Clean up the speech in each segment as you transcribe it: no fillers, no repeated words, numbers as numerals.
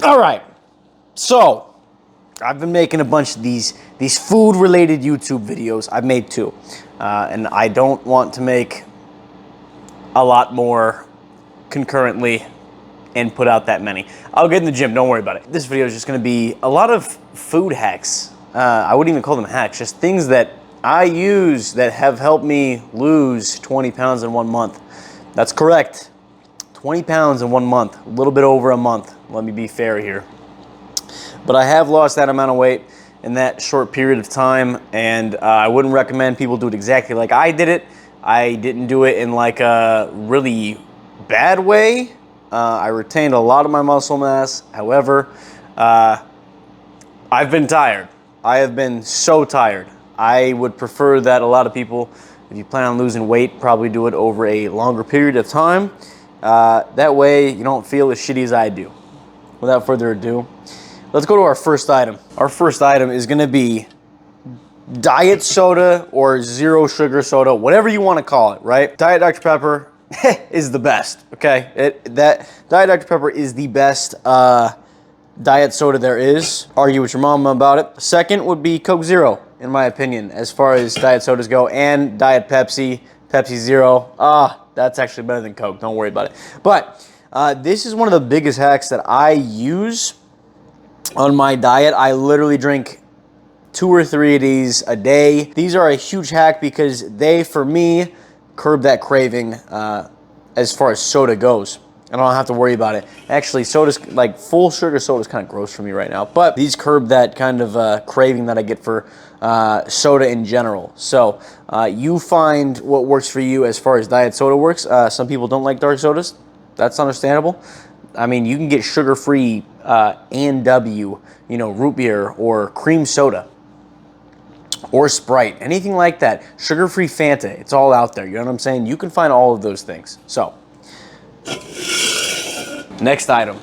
All right, so I've been making a bunch of these food-related YouTube videos. I've made two, and I don't want to make a lot more concurrently and put out that many. I'll get in the gym, don't worry about it. This video is just gonna be a lot of food hacks. I wouldn't even call them hacks, just things that I use that have helped me lose 20 pounds in 1 month. That's correct, 20 pounds in 1 month, a little bit over a month. Let me be fair here. But I have lost that amount of weight in that short period of time, and I wouldn't recommend people do it exactly like I did it. I didn't do it in like a really bad way. I retained a lot of my muscle mass. However, I've been tired. I have been so tired. I would prefer that a lot of people, if you plan on losing weight, probably do it over a longer period of time. That way you don't feel as shitty as I do. Without further ado, let's go to our first item. Our first item is gonna be diet soda or zero sugar soda, whatever you wanna call it, right? Diet Dr. Pepper is the best, okay? Diet Dr. Pepper is the best diet soda there is. Argue with your mama about it. Second would be Coke Zero, in my opinion, as far as diet sodas go, and Diet Pepsi, Pepsi Zero. That's actually better than Coke, don't worry about it. But this is one of the biggest hacks that I use on my diet. I literally drink 2 or 3 of these a day. These are a huge hack because they, for me, curb that craving as far as soda goes. I don't have to worry about it. Actually, soda's, like full sugar soda is kind of gross for me right now, but these curb that kind of craving that I get for soda in general. So you find what works for you as far as diet soda works. Some people don't like dark sodas. That's understandable. I mean, you can get sugar-free A&W, root beer or cream soda or Sprite, anything like that. Sugar-free Fanta, it's all out there. You know what I'm saying? You can find all of those things. So, next item.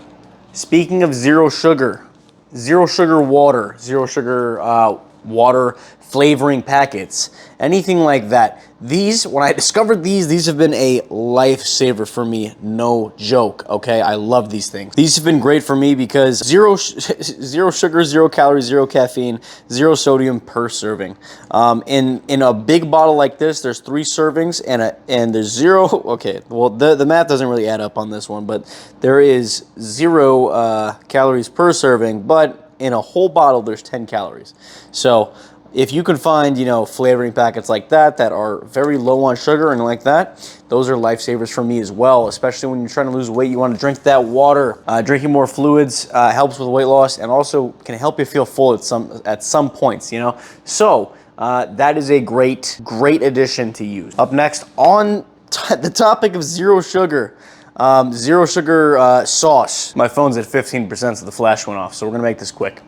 Speaking of zero sugar water, zero sugar water flavoring packets, anything like that. These, when I discovered these have been a lifesaver for me, no joke, okay? I love these things. These have been great for me because zero sugar, 0 calories, 0 caffeine, 0 sodium per serving. In a big bottle like this, there's 3 servings and there's 0, okay, well, the math doesn't really add up on this one, but there is 0 calories per serving, but in a whole bottle, there's 10 calories. So, if you can find, flavoring packets like that are very low on sugar and like that, those are lifesavers for me as well, especially when you're trying to lose weight. You want to drink that water. Drinking more fluids helps with weight loss and also can help you feel full at some points, So that is a great addition to use. Up next, on the topic of zero sugar, sauce. My phone's at 15%, so the flash went off, so we're gonna make this quick.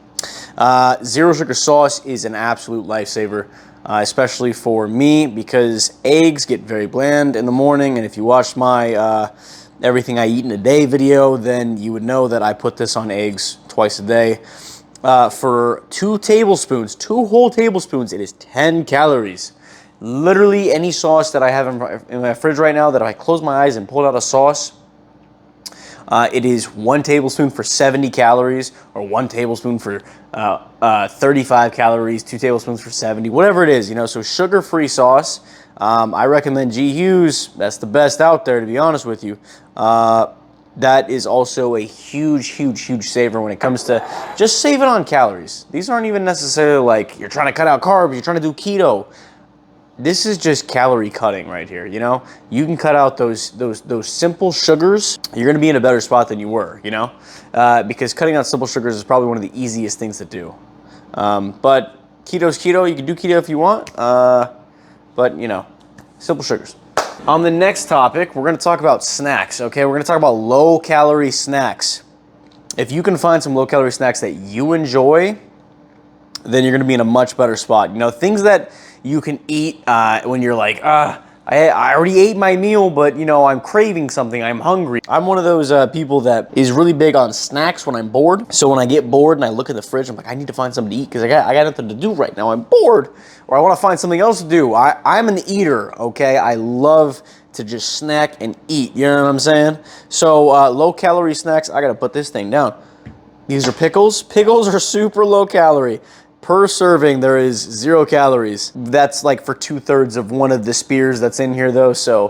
Zero sugar sauce is an absolute lifesaver, especially for me because eggs get very bland in the morning, and if you watched my everything I eat in a day video, then you would know that I put this on eggs twice a day. For 2 tablespoons, 2 whole tablespoons, it is 10 calories. Literally any sauce that I have in my fridge right now, that if I close my eyes and pull out a sauce, it is 1 tablespoon for 70 calories, or 1 tablespoon for 35 calories, 2 tablespoons for 70, whatever it is, so sugar-free sauce. I recommend G. Hughes. That's the best out there, to be honest with you. That is also a huge saver when it comes to just saving on calories. These aren't even necessarily like you're trying to cut out carbs, you're trying to do keto. This is just calorie cutting right here, You can cut out those simple sugars. You're gonna be in a better spot than you were, because cutting out simple sugars is probably one of the easiest things to do. But keto's keto. You can do keto if you want, but simple sugars. On the next topic, we're gonna talk about snacks, okay? We're gonna talk about low-calorie snacks. If you can find some low-calorie snacks that you enjoy, then you're gonna be in a much better spot. Things that you can eat when you're like, I already ate my meal, but I'm craving something, I'm hungry. I'm one of those people that is really big on snacks when I'm bored. So when I get bored and I look in the fridge, I'm like, I need to find something to eat because I got nothing to do right now. I'm bored, or I want to find something else to do. I'm an eater, okay? I love to just snack and eat, you know what I'm saying? So low calorie snacks, I gotta put this thing down. These are pickles. Pickles are super low calorie. Per serving, there is 0 calories. That's like for 2/3 of one of the spears that's in here though, so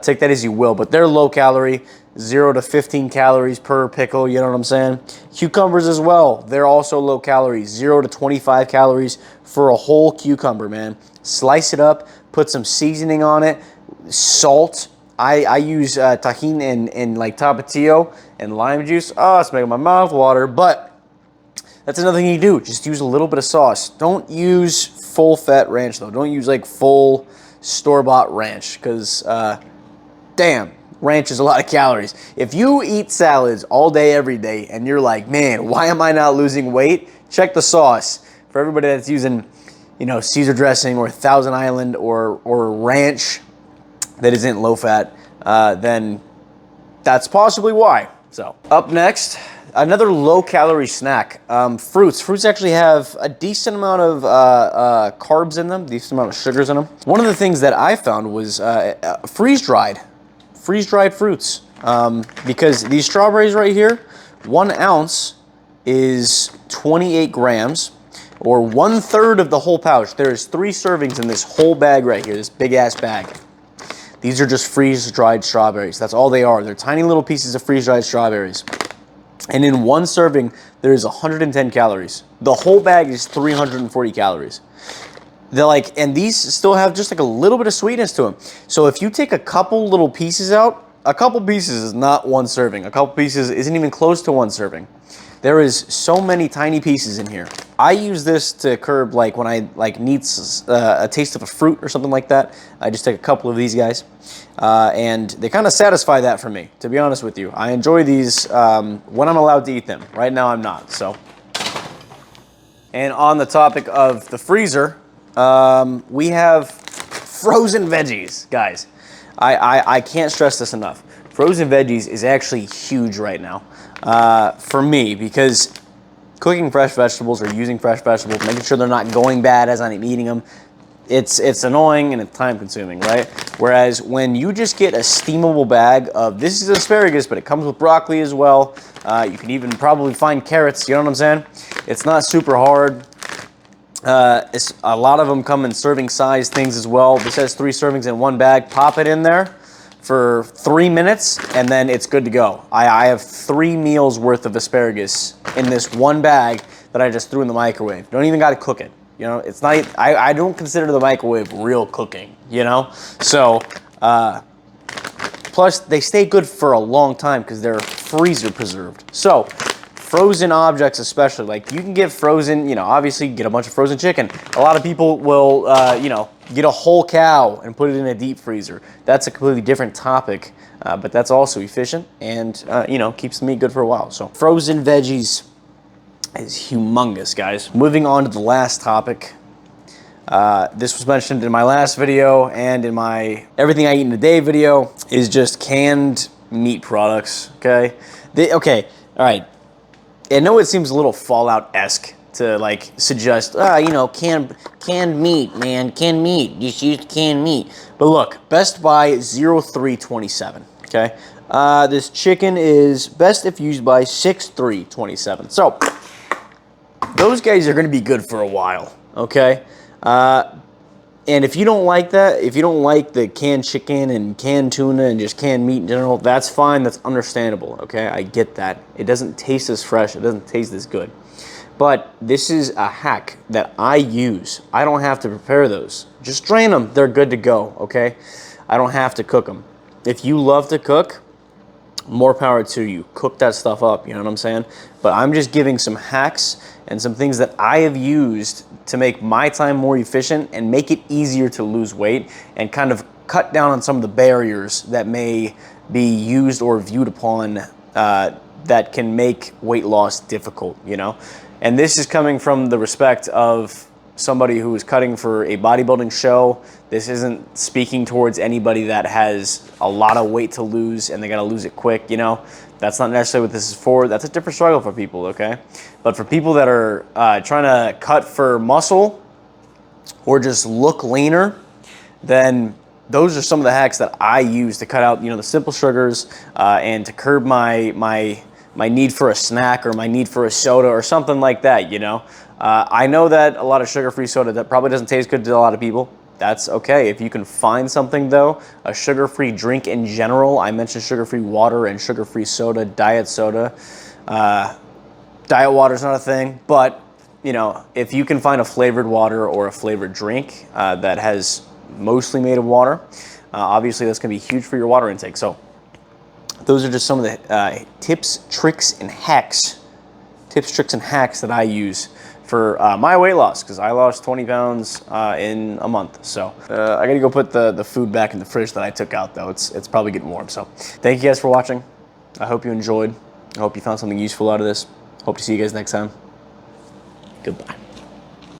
take that as you will. But they're low calorie, 0 to 15 calories per pickle, you know what I'm saying? Cucumbers as well, they're also low calorie, 0 to 25 calories for a whole cucumber, man. Slice it up, put some seasoning on it, salt. I use tahini and like tapatio and lime juice. Oh, it's making my mouth water, but that's another thing you do. Just use a little bit of sauce. Don't use full fat ranch though. Don't use like full store-bought ranch because damn, ranch is a lot of calories. If you eat salads all day, every day, and you're like, man, why am I not losing weight? Check the sauce. For everybody that's using, you know, Caesar dressing or Thousand Island or ranch that isn't low fat, then that's possibly why. So up next, another low calorie snack, fruits. Fruits actually have a decent amount of carbs in them, decent amount of sugars in them. One of the things that I found was freeze-dried fruits, because these strawberries right here, 1 ounce is 28 grams, or 1/3 of the whole pouch. There's 3 servings in this whole bag right here, this big ass bag. These are just freeze-dried strawberries. That's all they are. They're tiny little pieces of freeze-dried strawberries. And in 1 serving, there's 110 calories. The whole bag is 340 calories. They're like, and these still have just like a little bit of sweetness to them. So if you take a couple little pieces out, a couple pieces is not 1 serving. A couple pieces isn't even close to 1 serving. There is so many tiny pieces in here. I use this to curb like when I like need a taste of a fruit or something like that. I just take a couple of these guys, and they kind of satisfy that for me, to be honest with you. I enjoy these when I'm allowed to eat them. Right now I'm not, so. And on the topic of the freezer, we have frozen veggies, guys. I can't stress this enough. Frozen veggies is actually huge right now for me, because cooking fresh vegetables or using fresh vegetables, making sure they're not going bad as I'm eating them, it's annoying and it's time consuming, right? Whereas when you just get a steamable bag of, this is asparagus, but it comes with broccoli as well. You can even probably find carrots, you know what I'm saying? It's not super hard. A lot of them come in serving size things as well. This has 3 servings in 1 bag. Pop it in there for 3 minutes and then it's good to go. I have 3 meals worth of asparagus in this 1 bag that I just threw in the microwave. Don't even got to cook it. You know, it's not, I don't consider the microwave real cooking, you know? So, plus they stay good for a long time because they're freezer preserved. So, frozen objects especially, like you can get frozen, you know, obviously get a bunch of frozen chicken. A lot of people will, you know, get a whole cow and put it in a deep freezer. That's a completely different topic, but that's also efficient and, you know, keeps the meat good for a while. So frozen veggies is humongous, guys. Moving on to the last topic. This was mentioned in my last video and in my Everything I Eat in a Day video, is just canned meat products, okay? Okay, all right. I know it seems a little Fallout-esque to like suggest, you know, canned meat, man, canned meat. Just use canned meat. But look, Best Buy 0327. Okay, this chicken is best if used by 6327. So those guys are going to be good for a while. Okay, and if you don't like that, if you don't like the canned chicken and canned tuna and just canned meat in general, that's fine. That's understandable, okay? I get that. It doesn't taste as fresh. It doesn't taste as good. But this is a hack that I use. I don't have to prepare those. Just drain them. They're good to go, okay? I don't have to cook them. If you love to cook, more power to you. Cook that stuff up, you know what I'm saying? But I'm just giving some hacks and some things that I have used to make my time more efficient and make it easier to lose weight and kind of cut down on some of the barriers that may be used or viewed upon that can make weight loss difficult, you know? And this is coming from the respect of somebody who is cutting for a bodybuilding show. This isn't speaking towards anybody that has a lot of weight to lose and they gotta lose it quick, you know? That's not necessarily what this is for. That's a different struggle for people, okay? But for people that are trying to cut for muscle or just look leaner, then those are some of the hacks that I use to cut out, you know, the simple sugars and to curb my my need for a snack or my need for a soda or something like that, you know. I know that a lot of sugar-free soda that probably doesn't taste good to a lot of people. That's okay. If you can find something though, a sugar-free drink in general, I mentioned sugar-free water and sugar-free soda, diet soda. Diet water is not a thing, but you know, if you can find a flavored water or a flavored drink that has mostly made of water, obviously that's gonna be huge for your water intake. So those are just some of the tips, tricks, and hacks that I use for my weight loss, because I lost 20 pounds in a month. So I gotta go put the food back in the fridge that I took out though. It's probably getting warm. So thank you guys for watching. I hope you enjoyed. I hope you found something useful out of this. Hope to see you guys next time. Goodbye.